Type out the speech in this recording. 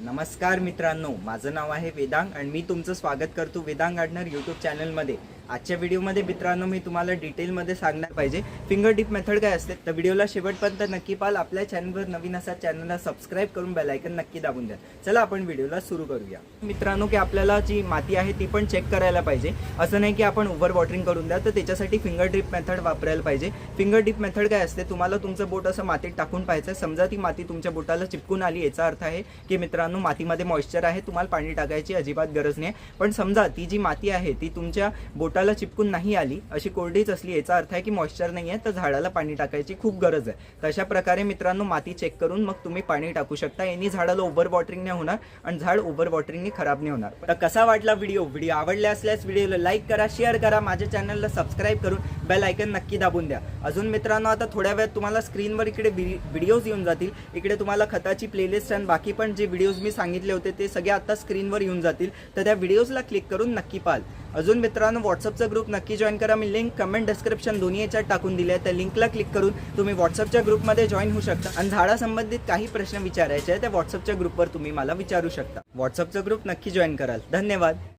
नमस्कार मित्रांनो, माझं नाव आहे वेदांग आणि मी तुमचं स्वागत करतो वेदांग गार्डनर यूट्यूब चॅनलमध्ये। आजच्या व्हिडिओमध्ये मित्रांनो मी तुम्हाला डिटेलमध्ये सांगणार पाहिजे फिंगर डिप मेथड काय असते। तर व्हिडिओला शेवटपर्यंत नक्की पाहा। आपल्या चॅनलवर नवीन असा चॅनलला सबस्क्राइब करून बेल आयकन नक्की दाबून द्या। चला आपण व्हिडिओला सुरू करूया। मित्रांनो की आपल्याला जी माती आहे ती पण चेक करायला पाहिजे। असं नाही की आपण ओव्हर वॉटरिंग करून द्या, तर त्याच्यासाठी फिंगर डिप मेथड वापरायला पाहिजे। फिंगर डिप मेथड काय असते, तुम्हाला तुमचं बोट असं मातीत टाकून पाहायचं। समजा ती माती तुमच्या बोटाला चिपकून आली, याचा अर्थ आहे की मित्रांनो मातीमध्ये मॉइश्चर आहे, तुम्हाला पाणी टाकायची अजिबात गरज नाही। पण समजा ती जी माती आहे ती तुमच्या बोटाला चिपकून नाही आली, अशी कोरडीच असली, याचा अर्थ आहे की मॉइश्चर नाही आहे, तर झाडाला पाणी टाकायची खूप गरज आहे। तर अशा प्रकारे मित्रांनो माती चेक करून मग तुम्ही पाणी टाकू शकता। यांनी झाडाला ओव्हर वॉटरिंग नाही होणार आणि झाड ओव्हर वॉटरिंगने खराब नाही होणार। तर कसा वाटला व्हिडिओ आवडला असल्यास व्हिडिओला लाईक करा, शेअर करा, माझ्या चॅनलला सबस्क्राइब करून बेल आयकन नक्की दाबून द्या। अजून मित्रांनो आता थोड्या वेळात तुम्हाला स्क्रीनवर इकडे व्हिडिओज येऊन जातील। इकडे तुम्हाला खताची प्लेलिस्ट आणि बाकी पण जे व्हिडिओज मी सांगितले होते ते सगळे आता स्क्रीनवर येऊन जातील, तर त्या व्हिडिओजला क्लिक करून नक्की पाहाल। अजून मित्रांनो व्हॉट्सअपचा ग्रुप नक्की जॉईन करा। मी लिंक कमेंट डिस्क्रिप्शन दोन्ही याच्यात टाकून दिली आहे, त्या लिंकला क्लिक करून तुम्ही व्हॉट्सअपच्या ग्रुपमध्ये जॉईन होऊ शकता आणि झाडासंबंधित काही प्रश्न विचारायचे आहे त्या व्हॉट्सअपच्या ग्रुपवर तुम्ही मला विचारू शकता। व्हॉट्सअपचा ग्रुप नक्की जॉईन कराल। धन्यवाद।